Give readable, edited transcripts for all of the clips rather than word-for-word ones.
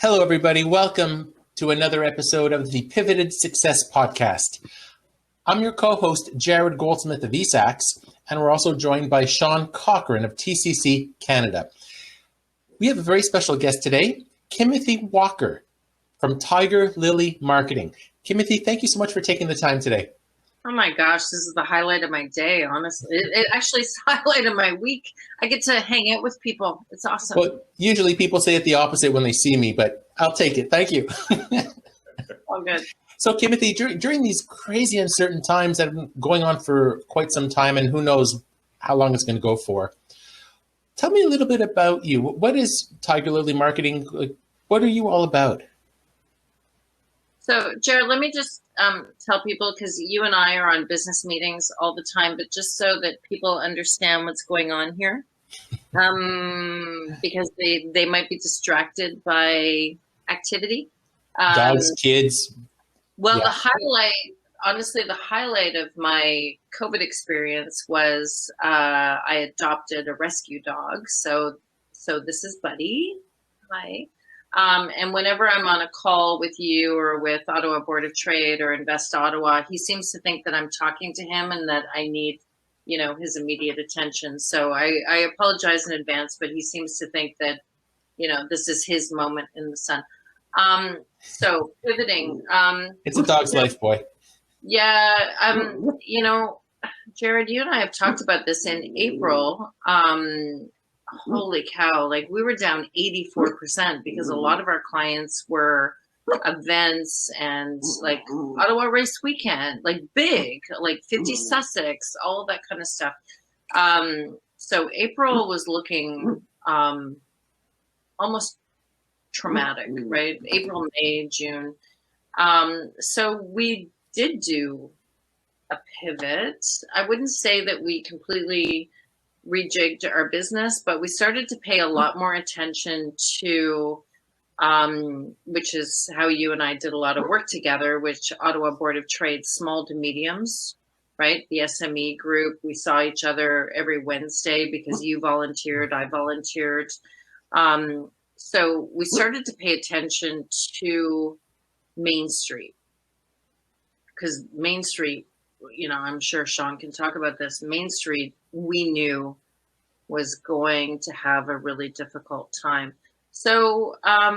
Hello, everybody. Welcome to another episode of the Pivoted Success Podcast. I'm your co-host, Jared Goldsmith of eSAX, and we're also joined by Sean Cochran of TCC Canada. We have a very special guest today, Kimothy Walker from Tiger Lily Marketing. Kimothy, thank you so much for taking the time today. Oh my gosh, this is the highlight of my day, honestly. It actually is the highlight of my week. I get to hang out with people. It's awesome. Well, usually people say it the opposite when they see me, but I'll take it. Thank you. All good. So, Kimothy, during these crazy uncertain times that have been going on for quite some time, and who knows how long it's going to go for, tell me a little bit about you. What is Tiger Lily Marketing? What are you all about? So, Jared, let me just tell people, because you and I are on business meetings all the time, but just so that people understand what's going on here, because they might be distracted by activity. Dogs, kids. Well, yeah. The highlight of my COVID experience was I adopted a rescue dog. So this is Buddy. Hi. And whenever I'm on a call with you or with Ottawa Board of Trade or Invest Ottawa, he seems to think that I'm talking to him and that I need, his immediate attention. So I apologize in advance, but he seems to think that, this is his moment in the sun. So pivoting. It's a dog's life, boy. Yeah. Jared, you and I have talked about this in April. Holy cow, we were down 84% because a lot of our clients were events and Ottawa Race Weekend, big, 50 Sussex, all of that kind of stuff. So April was looking almost traumatic, right? April, May, June. So we did do a pivot. I wouldn't say that we completely rejigged our business, but we started to pay a lot more attention to, which is how you and I did a lot of work together, which Ottawa Board of Trade, small to mediums, right? The SME group, we saw each other every Wednesday because you volunteered, I volunteered. So we started to pay attention to Main Street, because Main Street, I'm sure Sean can talk about this. Main Street, we knew was going to have a really difficult time. So I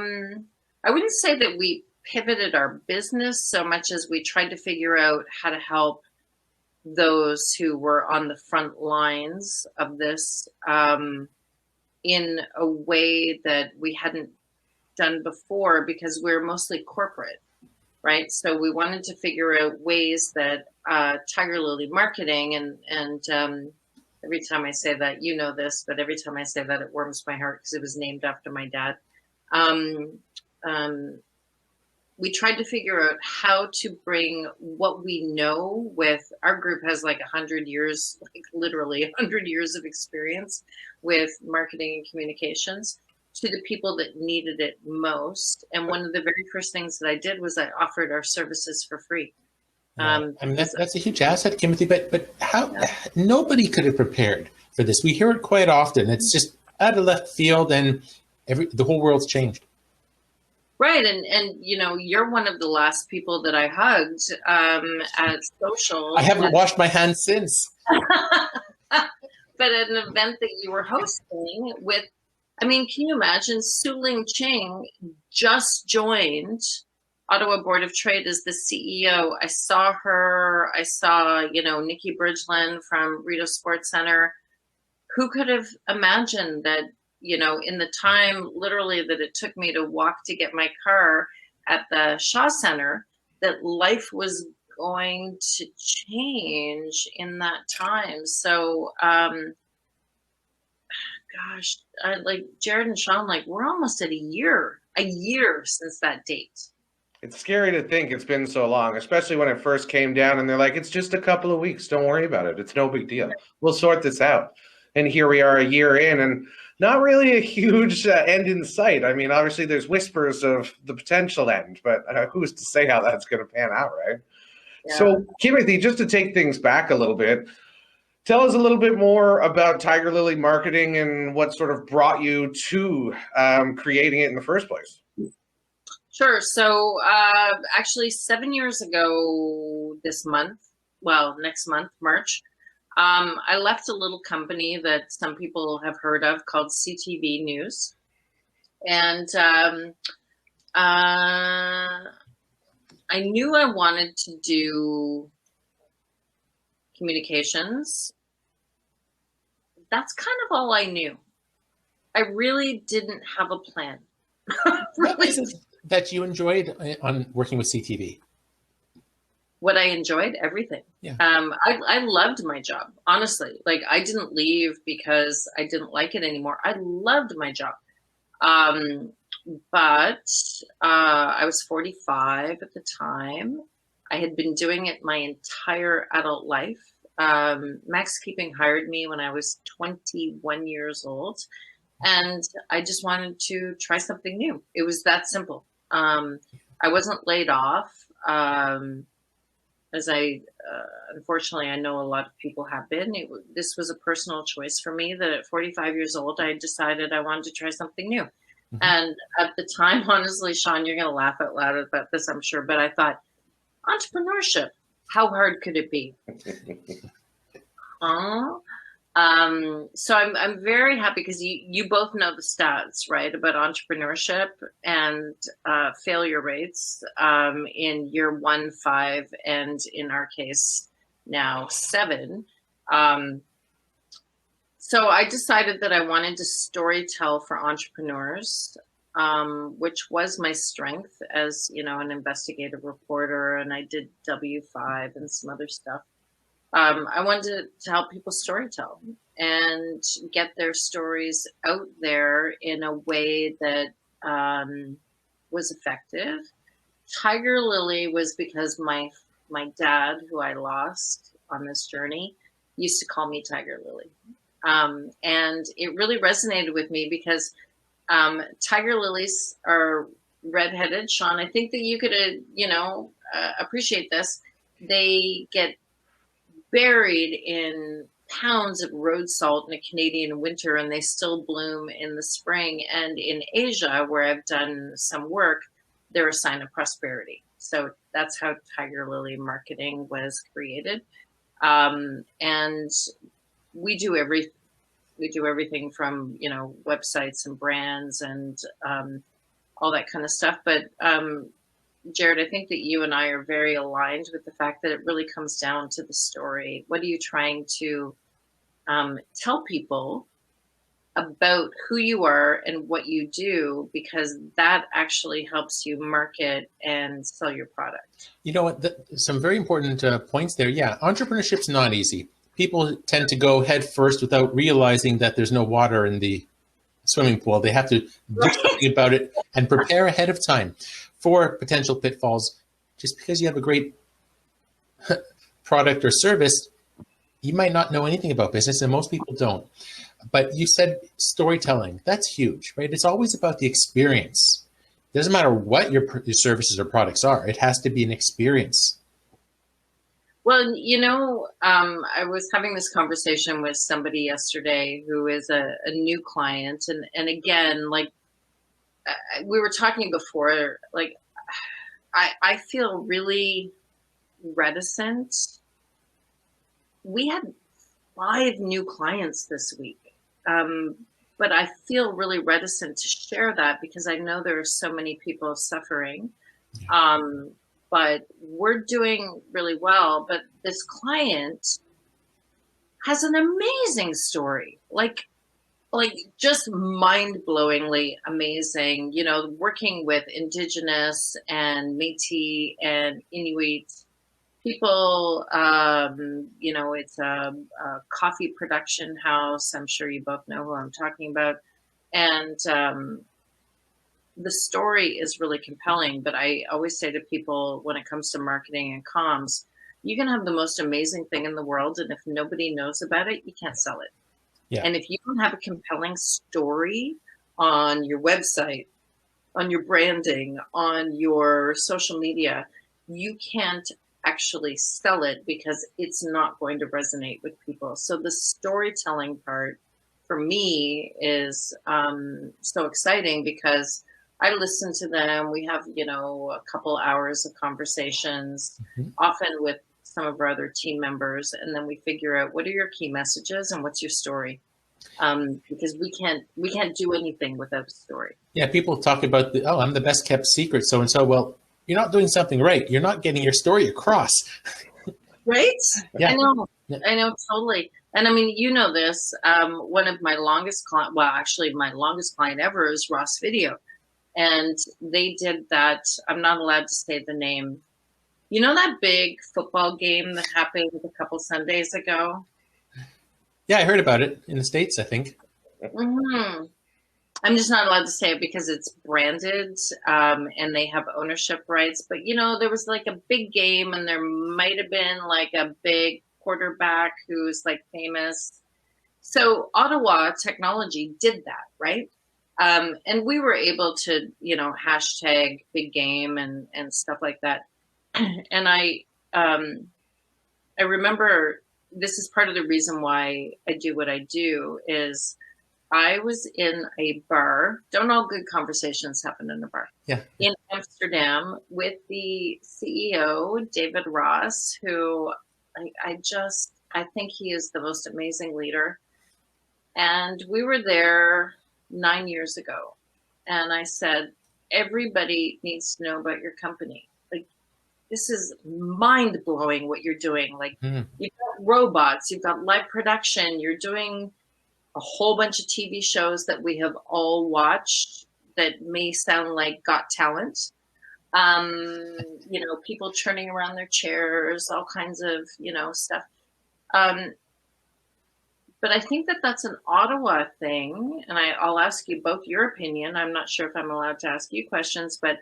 wouldn't say that we pivoted our business so much as we tried to figure out how to help those who were on the front lines of this in a way that we hadn't done before, because we're mostly corporate, right? So we wanted to figure out ways that Tiger Lily Marketing, and every time I say that, you know this, but every time I say that, it warms my heart because it was named after my dad. We tried to figure out how to bring what we know with, our group has 100 years, literally 100 years of experience with marketing and communications, to the people that needed it most. And one of the very first things that I did was I offered our services for free. That's a huge asset, Kimothy, but how nobody could have prepared for this. We hear it quite often. It's just out of left field, and the whole world's changed. Right, and you're one of the last people that I hugged at social. I haven't washed my hands since. But at an event that you were hosting with, can you imagine? Su Ling Ching just joined Ottawa Board of Trade as the CEO. I saw her. I saw, Nikki Bridgeland from Rideau Sports Center. Who could have imagined that, in the time literally that it took me to walk to get my car at the Shaw Center, that life was going to change in that time. So, gosh, Jared and Sean, we're almost at a year since that date. It's scary to think it's been so long, especially when it first came down and they're like, it's just a couple of weeks. Don't worry about it. It's no big deal. We'll sort this out. And here we are a year in, and not really a huge end in sight. Obviously there's whispers of the potential end, but who's to say how that's going to pan out, right? Yeah. So, Kimothy, just to take things back a little bit, tell us a little bit more about Tiger Lily Marketing and what sort of brought you to creating it in the first place. Sure. So actually 7 years ago this month, well, next month, March, I left a little company that some people have heard of called CTV News. And I knew I wanted to do communications. That's kind of all I knew. I really didn't have a plan. What is it that you enjoyed on working with CTV? What I enjoyed, everything. Yeah. I loved my job, honestly. Like, I didn't leave because I didn't like it anymore. I loved my job. But I was 45 at the time. I had been doing it my entire adult life. Max Keeping hired me when I was 21 years old, and I just wanted to try something new. It was that simple. I wasn't laid off, as unfortunately, I know a lot of people have been. This was a personal choice for me that at 45 years old, I decided I wanted to try something new. Mm-hmm. And at the time, honestly, Sean, you're going to laugh out loud about this, I'm sure, but I thought, entrepreneurship, how hard could it be? So I'm very happy because you both know the stats, right, about entrepreneurship and failure rates in year 1, 5, and in our case now 7. So I decided that I wanted to storytell for entrepreneurs, which was my strength as, an investigative reporter, and I did W5 and some other stuff. I wanted to help people storytell and get their stories out there in a way that was effective. Tiger Lily was because my dad, who I lost on this journey, used to call me Tiger Lily. And it really resonated with me because tiger lilies are redheaded. Sean, I think that you could, appreciate this. They get buried in pounds of road salt in a Canadian winter, and they still bloom in the spring. And in Asia, where I've done some work, they're a sign of prosperity. So that's how tiger lily marketing was created. And we do everything from, websites and brands and all that kind of stuff. But Jared, I think that you and I are very aligned with the fact that it really comes down to the story. What are you trying to tell people about who you are and what you do? Because that actually helps you market and sell your product. You know what? Some very important points there. Yeah, entrepreneurship's not easy. People tend to go head first without realizing that there's no water in the swimming pool. They have to do something about it and prepare ahead of time for potential pitfalls. Just because you have a great product or service, you might not know anything about business, and most people don't. But you said storytelling. That's huge, right? It's always about the experience. It doesn't matter what your services or products are. It has to be an experience. Well, I was having this conversation with somebody yesterday who is a new client. And again, like we were talking before, like I feel really reticent. We had 5 new clients this week. But I feel really reticent to share that because I know there are so many people suffering. But we're doing really well. But this client has an amazing story, like just mind-blowingly amazing. Working with Indigenous and Métis and Inuit people. It's a coffee production house. I'm sure you both know who I'm talking about, and the story is really compelling. But I always say to people, when it comes to marketing and comms, you can have the most amazing thing in the world, and if nobody knows about it, you can't sell it. Yeah. And if you don't have a compelling story on your website, on your branding, on your social media, you can't actually sell it because it's not going to resonate with people. So the storytelling part for me is so exciting because I listen to them. We have, a couple hours of conversations, often with some of our other team members, and then we figure out what are your key messages and what's your story. Because we can't do anything without a story. Yeah, people talk about I'm the best kept secret, so and so. Well, you're not doing something right. You're not getting your story across. Right? Yeah. I know totally. And I mean, this, one of my longest client, well, actually my longest client ever is Ross Video. And they did that. I'm not allowed to say the name. You know that big football game that happened a couple Sundays ago? Yeah, I heard about it in the States, I think. Mm-hmm. I'm just not allowed to say it because it's branded and they have ownership rights. But, there was like a big game and there might have been like a big quarterback who's like famous. So Ottawa Technology did that, right? And we were able to, hashtag big game and stuff like that. And I remember this is part of the reason why I do what I do is I was in a bar. Don't all good conversations happen in a bar. Yeah. In Amsterdam with the CEO, David Ross, who I think he is the most amazing leader. And we were there 9 years ago. And I said, everybody needs to know about your company. Like, this is mind blowing what you're doing. Like, you've got robots, you've got live production, you're doing a whole bunch of TV shows that we have all watched that may sound like Got Talent. People turning around their chairs, all kinds of, stuff. But I think that that's an Ottawa thing. And I'll ask you both your opinion. I'm not sure if I'm allowed to ask you questions, but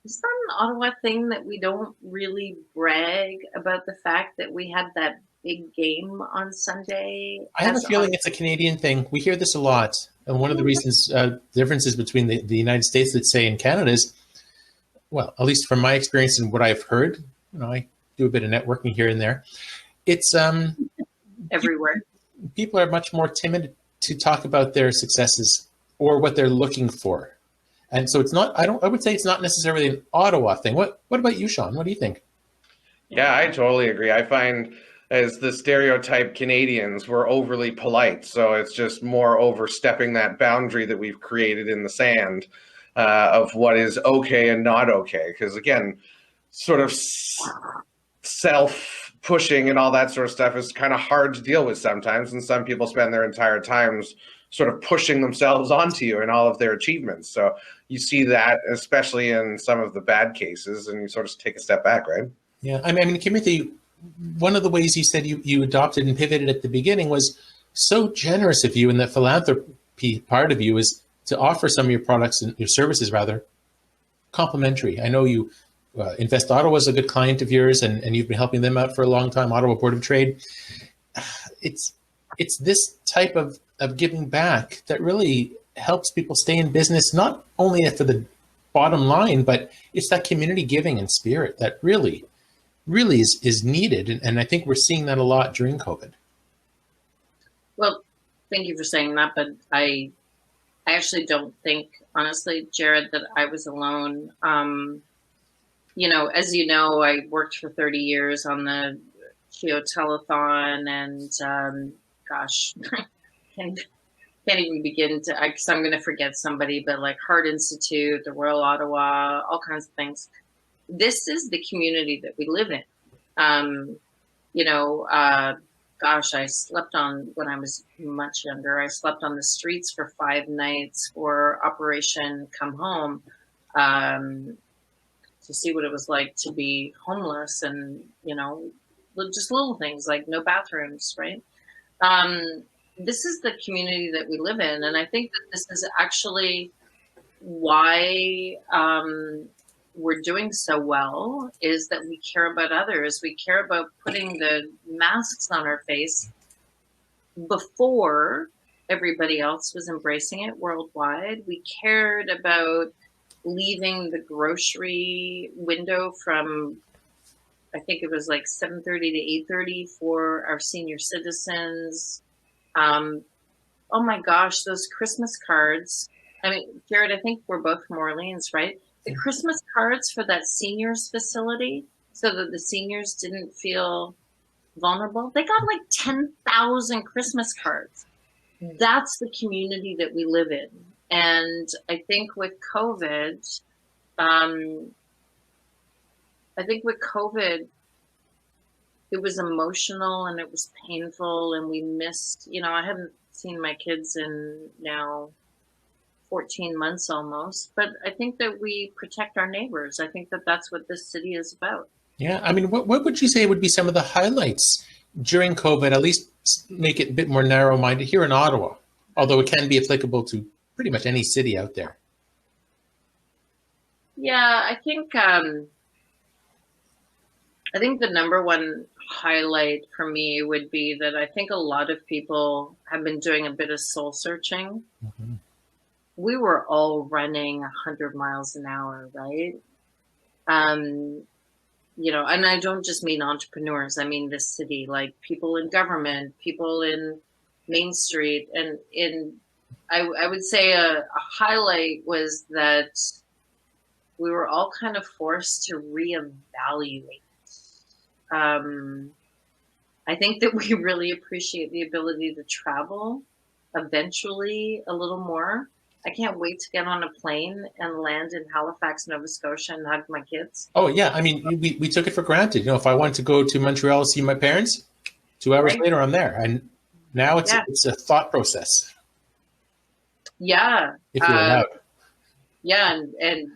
is that an Ottawa thing that we don't really brag about the fact that we had that big game on Sunday? I have a feeling it's a Canadian thing. We hear this a lot. And one of the reasons, differences between the United States, let's say, and Canada is, well, at least from my experience and what I've heard, I do a bit of networking here and there. It's everywhere. People are much more timid to talk about their successes or what they're looking for. And so it's not, I would say it's not necessarily an Ottawa thing. What about you, Sean? What do you think? Yeah, I totally agree. I find as the stereotype Canadians, we're overly polite. So it's just more overstepping that boundary that we've created in the sand of what is okay and not okay. Because again, sort of self-pushing and all that sort of stuff is kind of hard to deal with sometimes. And some people spend their entire times sort of pushing themselves onto you and all of their achievements. So you see that, especially in some of the bad cases, and you sort of take a step back, right? Yeah, I mean, Kimothy, one of the ways you said you adopted and pivoted at the beginning was so generous of you, and the philanthropy part of you is to offer some of your products and your services, rather, complimentary. I know you, Invest Ottawa is a good client of yours, and you've been helping them out for a long time, Ottawa Board of Trade. It's this type of giving back that really helps people stay in business, not only for the bottom line, but it's that community giving and spirit that really is needed. And I think we're seeing that a lot during COVID. Well, thank you for saying that, but I actually don't think, honestly, Jared, that I was alone. As you know, I worked for 30 years on the Chio Telethon, and gosh, can't even begin to, because I'm going to forget somebody, but like Heart Institute, the Royal Ottawa, all kinds of things. This is the community that we live in. Gosh, I slept on, when I was much younger, I slept on the streets for 5 nights for Operation Come Home, to see what it was like to be homeless, and, just little things like no bathrooms, right? This is the community that we live in. And I think that this is actually why we're doing so well, is that we care about others. We care about putting the masks on our face before everybody else was embracing it worldwide. We cared about leaving the grocery window from, I think it was like 7:30 to 8:30 for our senior citizens. Oh my gosh, those Christmas cards I mean, Jared, I think we're both from Orleans, right? The Christmas cards for that seniors facility, so that the seniors didn't feel vulnerable, they got like 10,000 Christmas cards. That's the community that we live in. And I think with COVID, it was emotional and it was painful, and we missed, I haven't seen my kids in now 14 months almost, but I think that we protect our neighbors. I think that that's what this city is about. Yeah, I mean, what would you say would be some of the highlights during COVID, at least make it a bit more narrow-minded here in Ottawa, although it can be applicable to pretty much any city out there? Yeah, I think the number one highlight for me would be that I think a lot of people have been doing a bit of soul searching. Mm-hmm. We were all running 100 miles an hour, right? And I don't just mean entrepreneurs. I mean this city, like people in government, people in Main Street. And I would say a highlight was that we were all kind of forced to reevaluate. I think that we really appreciate the ability to travel eventually a little more. I can't wait to get on a plane and land in Halifax, Nova Scotia and hug my kids. Oh, yeah. I mean, we took it for granted. If I wanted to go to Montreal to see my parents, 2 hours later, I'm there. And now it's a thought process. Yeah. If you're allowed. Yeah. And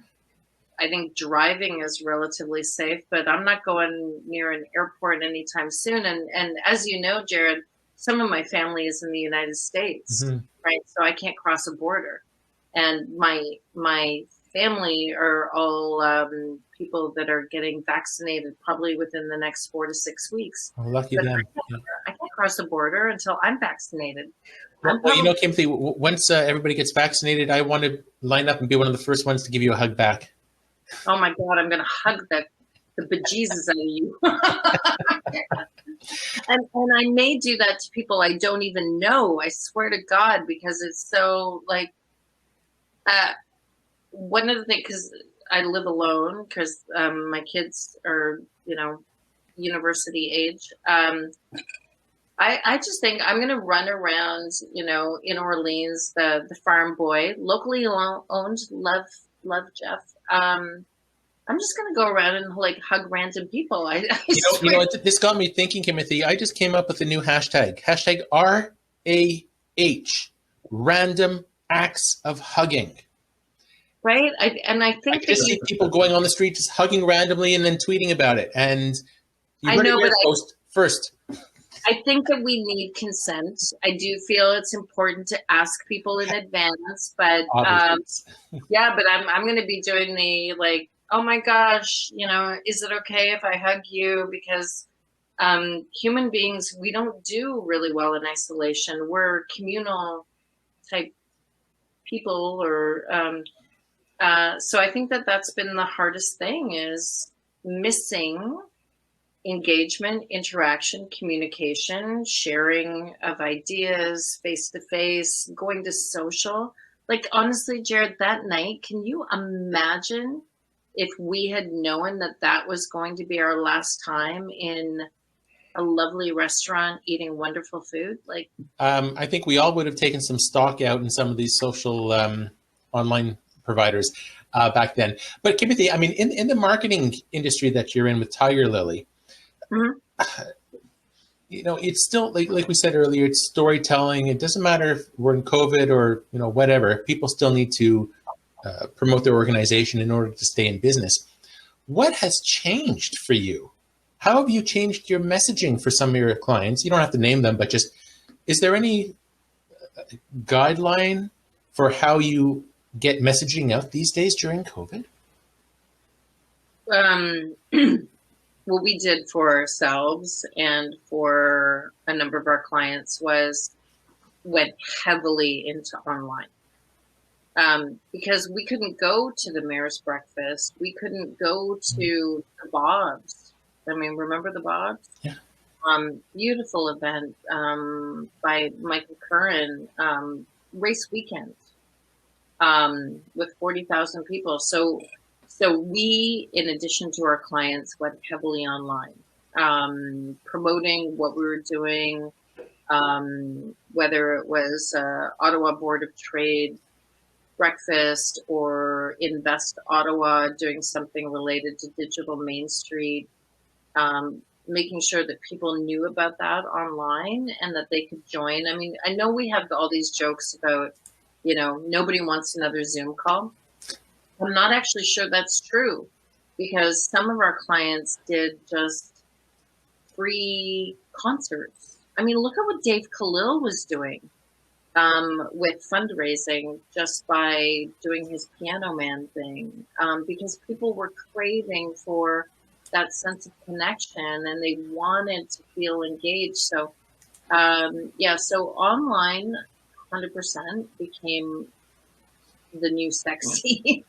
I think driving is relatively safe, but I'm not going near an airport anytime soon. And as you know, Jared, some of my family is in the United States, Mm-hmm. right? So I can't cross a border. And my family are all people that are getting vaccinated probably within the next 4 to 6 weeks. Oh, lucky But them. I can't cross the border until I'm vaccinated. Well, Kimothy, once everybody gets vaccinated, I want to line up and be one of the first ones to give you a hug back. Oh my God, I'm going to hug the bejesus out of you. and I may do that to people I don't even know. I swear to God, because it's so like, one of the things, because I live alone, because my kids are, university age. I just think I'm going to run around, in Orleans, the farm boy, locally owned, love Jeff. I'm just going to go around and like hug random people. This got me thinking, Kimothy. I just came up with a new hashtag RAH, random acts of hugging. Right. I think I just see people going on the street just hugging randomly and then tweeting about it. And I know, but post first. I think that we need consent. I do feel it's important to ask people in advance, but yeah, but I'm going to be doing the like, oh my gosh, is it okay if I hug you? Because human beings, we don't do really well in isolation. We're communal type people, or so I think that that's been the hardest thing, is missing engagement, interaction, communication, sharing of ideas, face-to-face, going to social. Like, honestly, Jared, that night, can you imagine if we had known that that was going to be our last time in a lovely restaurant eating wonderful food? Like, I think we all would have taken some stock out in some of these social online providers back then. But Kimothy, I mean, in the marketing industry that you're in with Tiger Lily, mm-hmm. It's still like we said earlier, it's storytelling. It doesn't matter if we're in COVID or whatever. People still need to promote their organization in order to stay in business. What has changed for you? How have you changed your messaging for some of your clients? You don't have to name them, but just, is there any guideline for how you get messaging out these days during COVID? What we did for ourselves and for a number of our clients went heavily into online. Because we couldn't go to the Mayor's Breakfast. We couldn't go to the Bob's. I mean, remember the Bob's? Yeah. Beautiful event by Michael Curran, race weekend. with 40,000 people. So we, in addition to our clients, went heavily online, promoting what we were doing, whether it was Ottawa Board of Trade breakfast or Invest Ottawa doing something related to Digital Main Street, making sure that people knew about that online and that they could join. I mean, I know we have all these jokes about, nobody wants another Zoom call. I'm not actually sure that's true, because some of our clients did just free concerts. I mean, look at what Dave Khalil was doing with fundraising just by doing his Piano Man thing, because people were craving for that sense of connection and they wanted to feel engaged. So, so online 100% became the new sexy.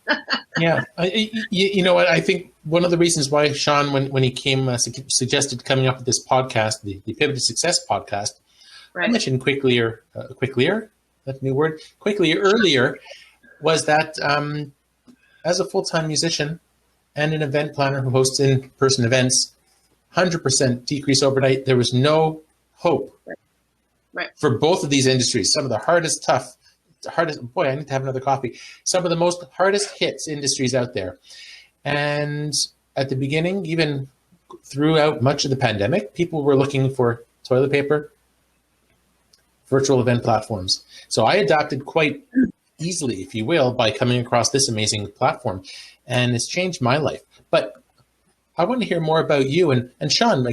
Yeah. I think one of the reasons why Sean, when he came, suggested coming up with this podcast, the Pivot to Success podcast, Right. I mentioned quicklier, that new word, earlier, was that as a full-time musician and an event planner who hosts in-person events, 100% decrease overnight. There was no hope Right. for both of these industries. Some of the hardest, boy, I need to have another coffee. Some of the most hardest hits industries out there. And at the beginning, even throughout much of the pandemic, people were looking for toilet paper, virtual event platforms. So I adopted quite easily, if you will, by coming across this amazing platform. And it's changed my life. But I want to hear more about you. And Sean,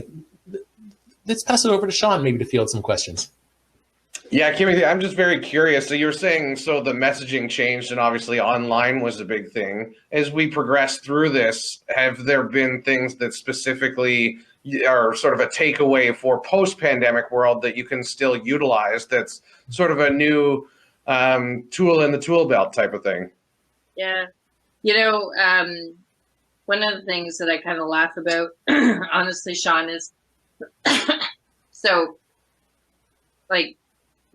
let's pass it over to Sean maybe to field some questions. Yeah, Kimothy, I'm just very curious. So you were saying, so the messaging changed and obviously online was a big thing. As we progress through this, have there been things that specifically are sort of a takeaway for post-pandemic world that you can still utilize that's sort of a new tool in the tool belt type of thing? Yeah. One of the things that I kind of laugh about, honestly, Sean, is so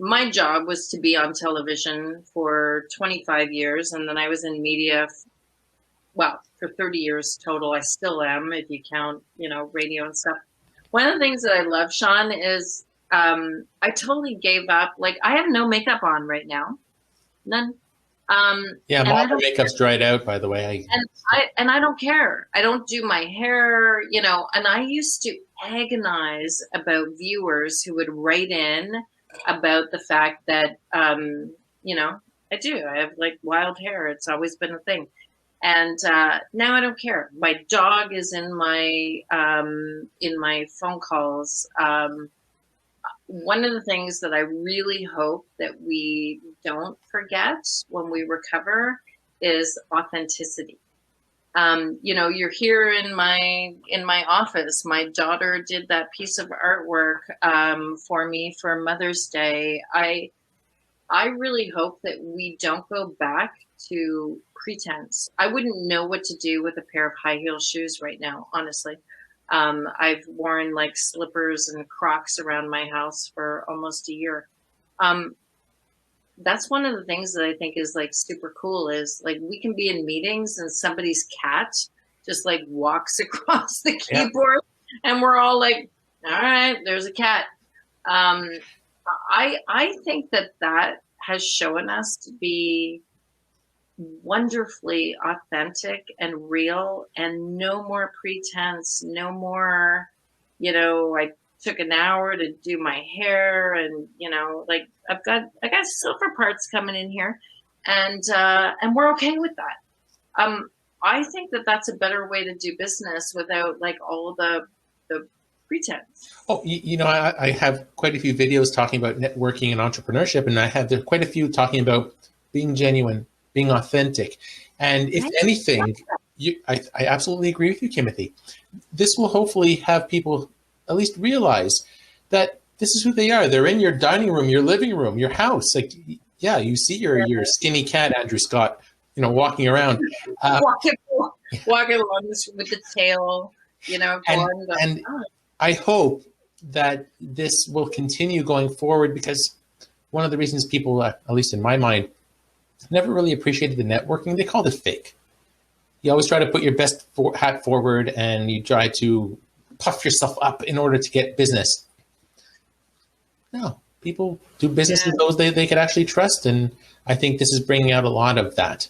my job was to be on television for 25 years. And then I was in media, for 30 years total. I still am, if you count, radio and stuff. One of the things that I love, Sean, is I totally gave up. I have no makeup on right now. None. My makeup's dried out, by the way. And I don't care. I don't do my hair, and I used to agonize about viewers who would write in about the fact that, I have wild hair. It's always been a thing. And now I don't care. My dog is in my phone calls. One of the things that I really hope that we don't forget when we recover is authenticity. You're here in my office. My daughter did that piece of artwork for me for Mother's Day. I really hope that we don't go back to pretense. I wouldn't know what to do with a pair of high heel shoes right now, honestly. I've worn slippers and Crocs around my house for almost a year. That's one of the things that I think is super cool is we can be in meetings and somebody's cat just walks across the keyboard and we're all all right, there's a cat. I think that has shown us to be wonderfully authentic and real, and no more pretense, no more, I took an hour to do my hair and, I got silver parts coming in here and we're okay with that. I think that that's a better way to do business without all the pretense. Oh, I have quite a few videos talking about networking and entrepreneurship, and I have quite a few talking about being genuine, being authentic. And if anything, I absolutely agree with you, Kimothy. This will hopefully have people at least realize that this is who they are. They're in your dining room, your living room, your house. You see your skinny cat, Andrew Scott, walking around. Walking along with the tail, And I hope that this will continue going forward, because one of the reasons people, at least in my mind, never really appreciated the networking. They called it fake. You always try to put your best hat forward and you try to puff yourself up in order to get business. No, people do business with those they could actually trust. And I think this is bringing out a lot of that.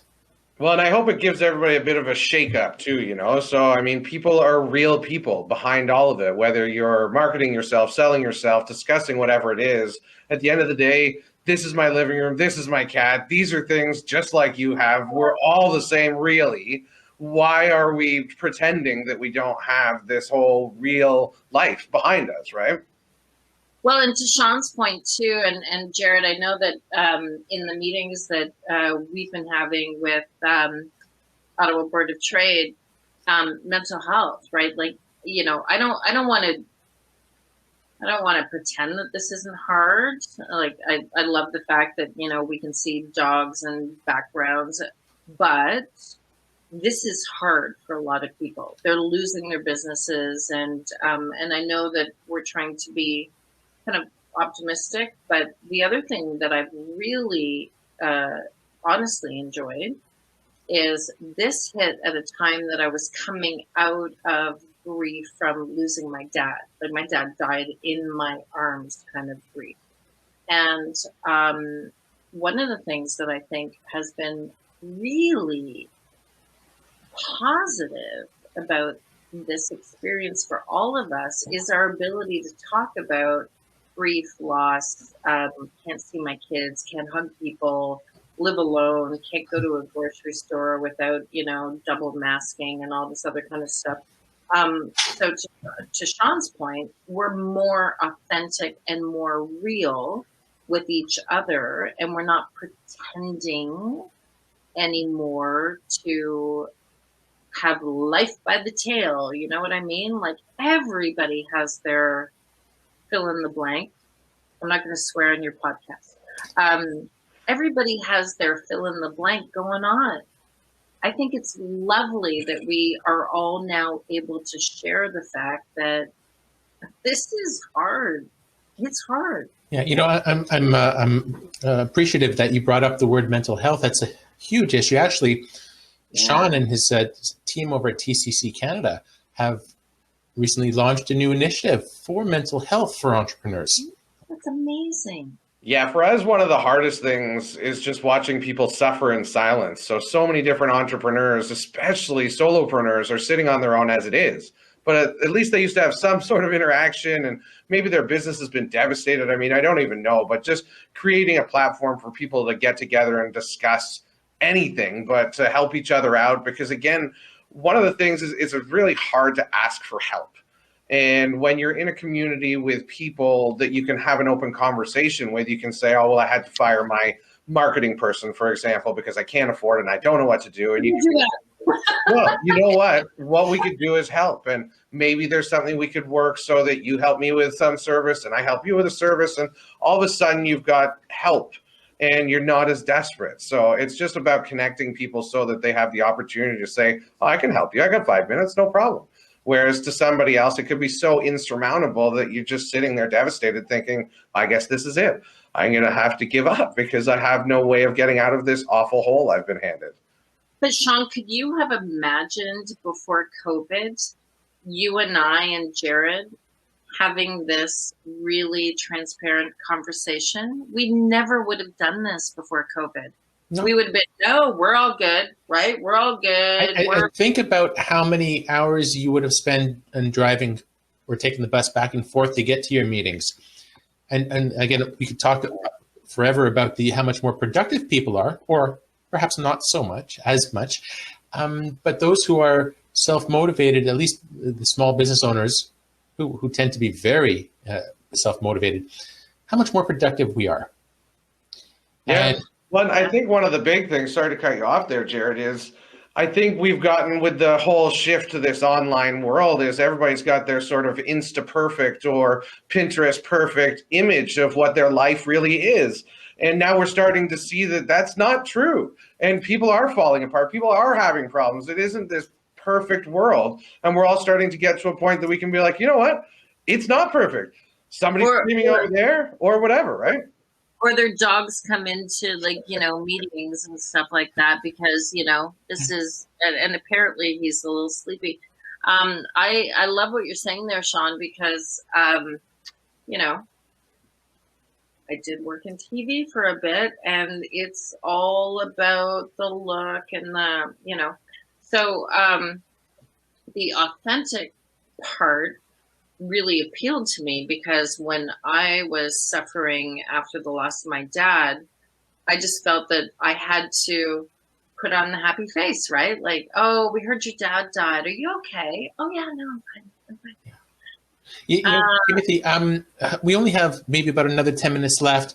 Well, and I hope it gives everybody a bit of a shake-up too, you know? So, I mean, people are real people behind all of it, whether you're marketing yourself, selling yourself, discussing whatever it is. At the end of the day, this is my living room, this is my cat, these are things just like you have. We're all the same, really. Why are we pretending that we don't have this whole real life behind us, right? Well, and to Sean's point too, and Jared, I know that in the meetings that we've been having with Ottawa Board of Trade, mental health, right? Like, you know, I don't want to pretend that this isn't hard. Like, I love the fact that, you know, we can see dogs and backgrounds, but this is hard for a lot of people. They're losing their businesses, and I know that we're trying to be kind of optimistic, but the other thing that I've really honestly enjoyed is this hit at a time that I was coming out of grief from losing my dad. Like, my dad died in my arms kind of grief. And one of the things that I think has been really positive about this experience for all of us is our ability to talk about grief, loss, can't see my kids, can't hug people, live alone, can't go to a grocery store without, you know, double masking and all this other kind of stuff. So to Sean's point, we're more authentic and more real with each other, and we're not pretending anymore to have life by the tail. You know what I mean? Like, everybody has their fill in the blank. I'm not going to swear on your podcast. Everybody has their fill in the blank going on. I think it's lovely that we are all now able to share the fact that this is hard. It's hard. Yeah, you know, I'm appreciative that you brought up the word mental health. That's a huge issue. Actually, Sean and his team over at TCC Canada have recently launched a new initiative for mental health for entrepreneurs. That's amazing. Yeah, for us, one of the hardest things is just watching people suffer in silence. So many different entrepreneurs, especially solopreneurs, are sitting on their own as it is. But at least they used to have some sort of interaction, and maybe their business has been devastated. I mean, I don't even know, but just creating a platform for people to get together and discuss anything, but to help each other out. Because again, one of the things is it's really hard to ask for help. And when you're in a community with people that you can have an open conversation with, you can say, oh, well, I had to fire my marketing person, for example, because I can't afford it and I don't know what to do. And you do that. Well, you know what we could do is help. And maybe there's something we could work so that you help me with some service and I help you with a service. And all of a sudden you've got help and you're not as desperate. So it's just about connecting people so that they have the opportunity to say, oh, I can help you. I got 5 minutes, no problem. Whereas to somebody else, it could be so insurmountable that you're just sitting there devastated thinking, I guess this is it. I'm going to have to give up because I have no way of getting out of this awful hole I've been handed. But Sean, could you have imagined before COVID, you and I and Jared having this really transparent conversation? We never would have done this before COVID. No. We would have been, no, we're all good, right? We're all good. I think about how many hours you would have spent in driving or taking the bus back and forth to get to your meetings. And again, we could talk forever about how much more productive people are, or perhaps not so much, as much. But those who are self-motivated, at least the small business owners who tend to be very self-motivated, how much more productive we are. Yeah. Well, I think one of the big things, sorry to cut you off there, Jared, is I think we've gotten with the whole shift to this online world is everybody's got their sort of Insta perfect or Pinterest perfect image of what their life really is. And now we're starting to see that that's not true. And people are falling apart. People are having problems. It isn't this perfect world. And we're all starting to get to a point that we can be like, you know what? It's not perfect. Somebody's screaming over there or whatever, right? or their dogs come into like, meetings and stuff like that because, this is, and apparently he's a little sleepy. I love what you're saying there, Sean, because, I did work in TV for a bit, and it's all about the look and so the authentic part really appealed to me because when I was suffering after the loss of my dad, I just felt that I had to put on the happy face, right? Like, oh, we heard your dad died. Are you okay? Oh yeah, no, I'm fine. I'm fine. Kimothy, we only have maybe about another 10 minutes left.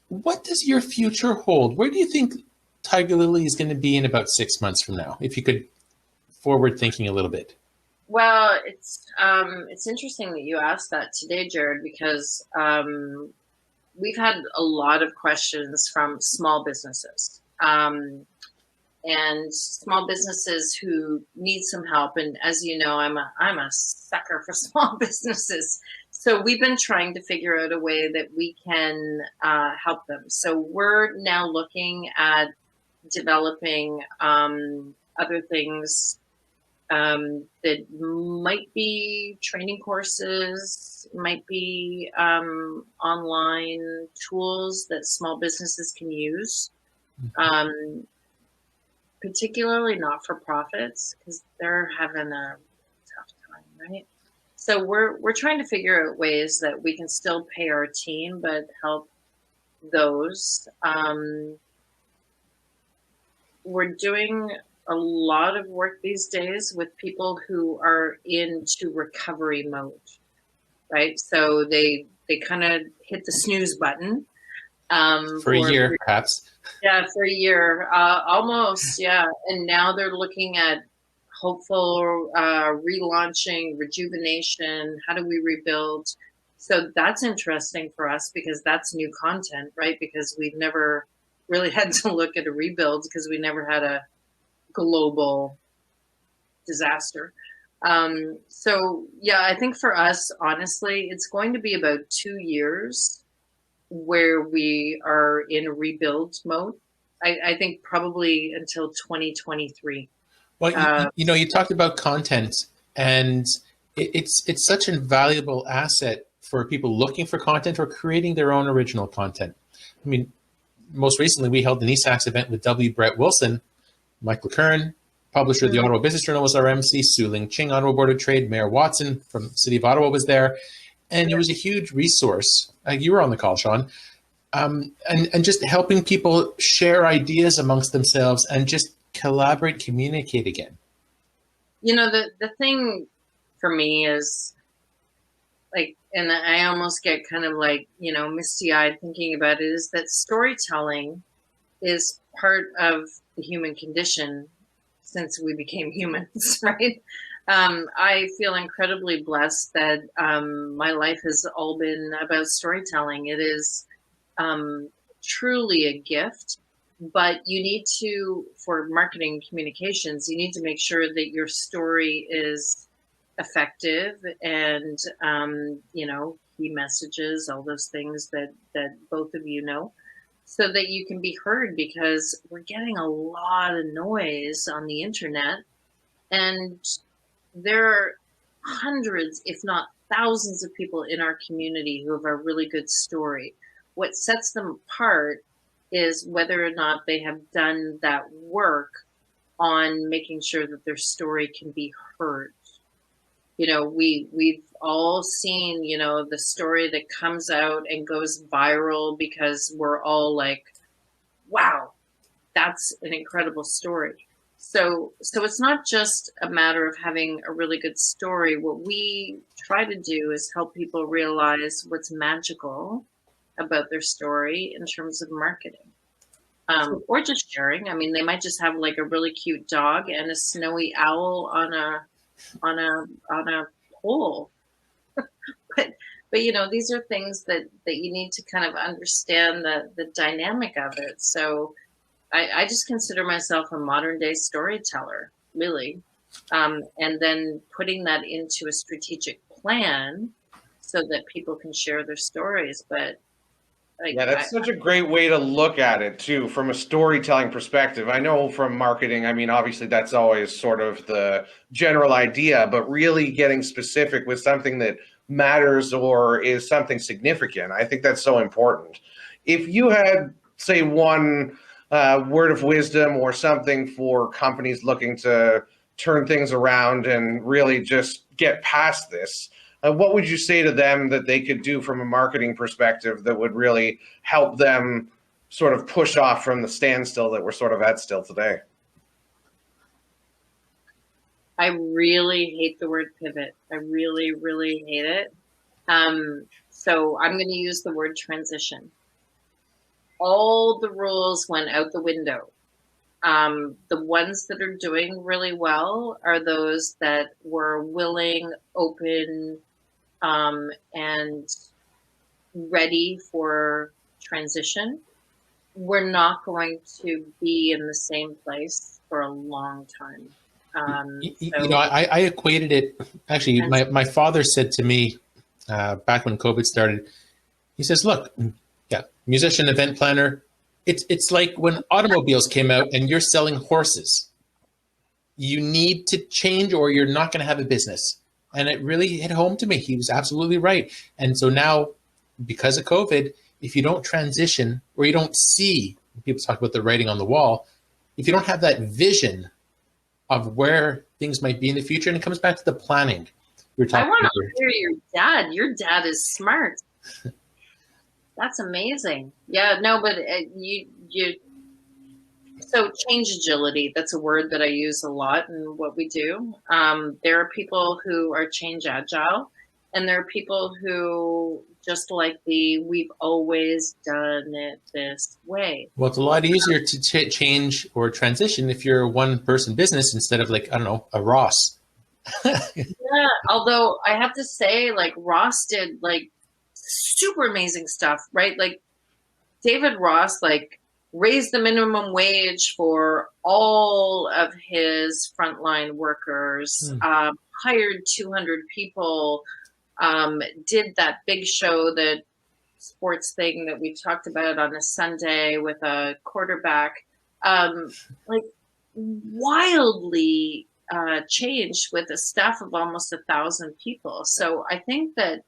What does your future hold? Where do you think Tiger Lily is going to be in about 6 months from now? If you could forward thinking a little bit. Well, it's interesting that you asked that today, Jared, because we've had a lot of questions from small businesses. And small businesses who need some help. And as you know, I'm a sucker for small businesses. So we've been trying to figure out a way that we can help them. So we're now looking at developing other things that might be training courses, might be online tools that small businesses can use. Particularly not-for-profits, because they're having a tough time, right? So we're trying to figure out ways that we can still pay our team, but help those. We're doing a lot of work these days with people who are into recovery mode, right? So they kind of hit the snooze button. For a year, perhaps. Yeah, for a year, almost, yeah. And now they're looking at hopeful relaunching, rejuvenation. How do we rebuild? So that's interesting for us because that's new content, right? Because we've never really had to look at a rebuild because we never had a global disaster. So, yeah, I think for us, honestly, it's going to be about 2 years where we are in a rebuild mode. I think probably until 2023. Well, you talked about content, and it's such a valuable asset for people looking for content or creating their own original content. I mean, most recently we held an eSAX event with W. Brett Wilson, Michael Kern, publisher of the Ottawa Business Journal, was our MC, Su Ling Ching, Ottawa Board of Trade, Mayor Watson from the City of Ottawa was there. And it was a huge resource. You were on the call, Sean. And just helping people share ideas amongst themselves and just collaborate, communicate again. The thing for me is like, and I almost get kind of like, misty-eyed thinking about it, is that storytelling is part of the human condition since we became humans, right? I feel incredibly blessed that my life has all been about storytelling. It is truly a gift, but you need to, for marketing communications, you need to make sure that your story is effective and, key messages, all those things that both of you know, so that you can be heard, because we're getting a lot of noise on the internet. And there are hundreds, if not thousands of people in our community who have a really good story. What sets them apart is whether or not they have done that work on making sure that their story can be heard. We've all seen, the story that comes out and goes viral because we're all like, wow, that's an incredible story. So it's not just a matter of having a really good story. What we try to do is help people realize what's magical about their story in terms of marketing, or just sharing. I mean, they might just have like a really cute dog and a snowy owl on a pole. but these are things that you need to kind of understand the dynamic of it. So I just consider myself a modern day storyteller, really. And then putting that into a strategic plan so that people can share their stories. But Like, Yeah, that's such a great way to look at it too, from a storytelling perspective. I know from marketing, I mean, obviously that's always sort of the general idea, but really getting specific with something that matters or is something significant, I think that's so important. If you had, say, one word of wisdom or something for companies looking to turn things around and really just get past this, what would you say to them that they could do from a marketing perspective that would really help them sort of push off from the standstill that we're sort of at still today? I really hate the word pivot. I really, really hate it. So I'm going to use the word transition. All the rules went out the window. The ones that are doing really well are those that were willing, open, and ready for transition. We're not going to be in the same place for a long time. I equated it. Actually, my father said to me back when COVID started, he says, look, yeah, musician, event planner, it's like when automobiles came out and you're selling horses. You need to change or you're not going to have a business. And it really hit home to me. He was absolutely right. And so now, because of COVID, if you don't transition or you don't see, people talk about the writing on the wall, if you don't have that vision of where things might be in the future, and it comes back to the planning. I want to hear your dad. Your dad is smart. That's amazing. Yeah, no, but so change agility, that's a word that I use a lot in what we do. There are people who are change agile, and there are people who just like we've always done it this way. Well, it's a lot easier to change or transition if you're a one-person business instead of like, I don't know, a Ross. Yeah, although I have to say, like, Ross did like super amazing stuff, right? Like David Ross, like, raised the minimum wage for all of his frontline workers, hired 200 people, did that big show, that sports thing that we talked about on a Sunday with a quarterback, like wildly changed with a staff of almost 1,000 people. So I think that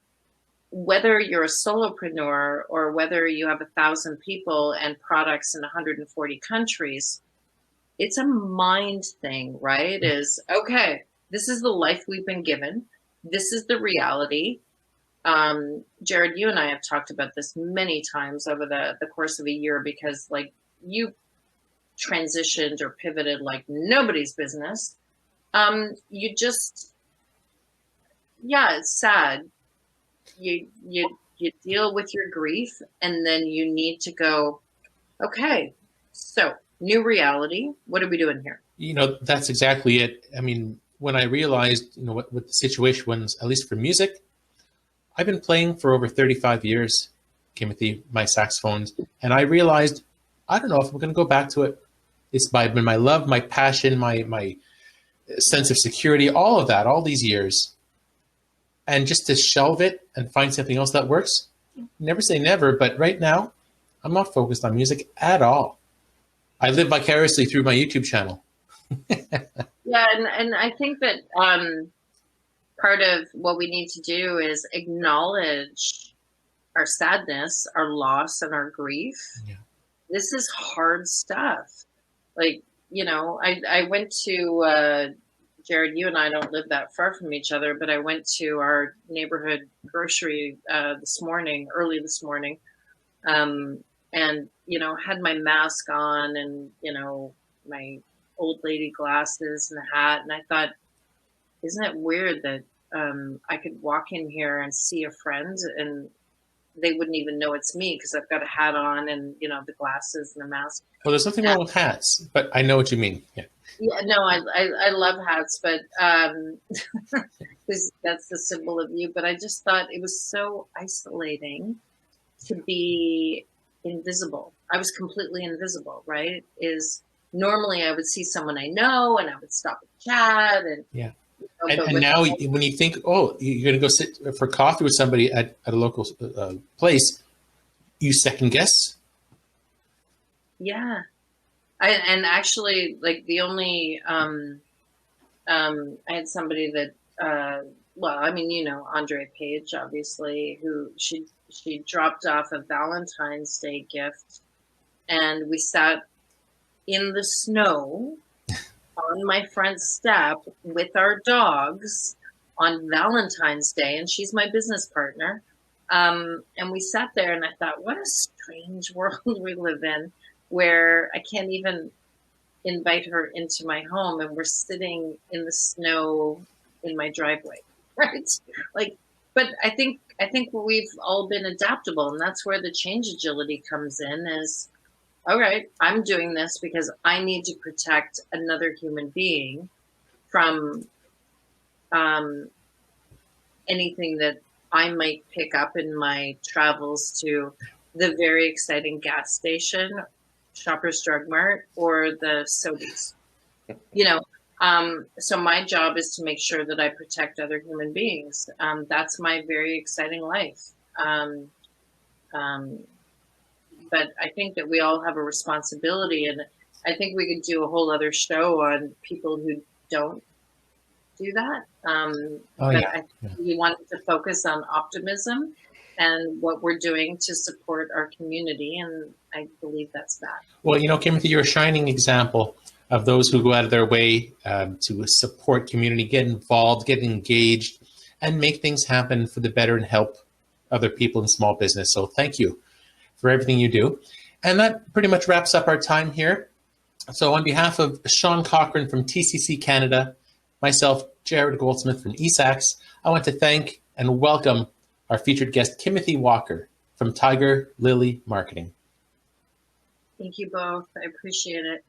whether you're a solopreneur or whether you have 1,000 people and products in 140 countries, it's a mind thing, right? Is, okay, this is the life we've been given. This is the reality. Jared, you and I have talked about this many times over the course of a year, because like you transitioned or pivoted like nobody's business. You just, yeah, it's sad. You deal with your grief, and then you need to go, okay, so new reality. What are we doing here? You know, that's exactly it. I mean, when I realized, you know, what the situation was, at least for music, I've been playing for over 35 years, Kimothy, my saxophones, and I realized, I don't know if I'm going to go back to it. It's been my love, my passion, my sense of security, all of that, all these years. And just to shelve it and find something else that works, never say never, but right now, I'm not focused on music at all. I live vicariously through my YouTube channel. Yeah, and I think that part of what we need to do is acknowledge our sadness, our loss, and our grief. Yeah. This is hard stuff. Like, you know, I went to, Jared, you and I don't live that far from each other, but I went to our neighborhood grocery early this morning, and, you know, had my mask on and, you know, my old lady glasses and a hat. And I thought, isn't it weird that I could walk in here and see a friend and they wouldn't even know it's me because I've got a hat on and, you know, the glasses and the mask. Well, there's nothing wrong with hats, but I know what you mean. Yeah. Yeah, no, I love hats, but that's the symbol of you. But I just thought it was so isolating to be invisible. I was completely invisible, right? Is normally I would see someone I know and I would stop and chat and yeah. You know, and now when you think, oh, you're going to go sit for coffee with somebody at a local place, you second guess? Yeah. And actually, like the only, I had somebody that, well, I mean, you know, Andre Page, obviously, who she dropped off a Valentine's Day gift, and we sat in the snow on my front step with our dogs on Valentine's Day, and she's my business partner. And we sat there, and I thought, what a strange world we live in, where I can't even invite her into my home, and we're sitting in the snow in my driveway, right? Like, but I think we've all been adaptable, and that's where the change agility comes in. Is, all right, I'm doing this because I need to protect another human being from anything that I might pick up in my travels to the very exciting gas station, Shoppers Drug Mart, or the Sobeys. You know, so my job is to make sure that I protect other human beings. That's my very exciting life. But I think that we all have a responsibility, and I think we could do a whole other show on people who don't do that. I think we wanted to focus on optimism and what we're doing to support our community, and I believe that's that. Well, you know, Kimothy, you're a shining example of those who go out of their way to support community, get involved, get engaged, and make things happen for the better and help other people in small business. So thank you for everything you do. And that pretty much wraps up our time here. So on behalf of Sean Cochran from TCC Canada, myself, Jared Goldsmith from eSAX, I want to thank and welcome our featured guest, Kimothy Walker from Tiger Lily Marketing. Thank you both. I appreciate it.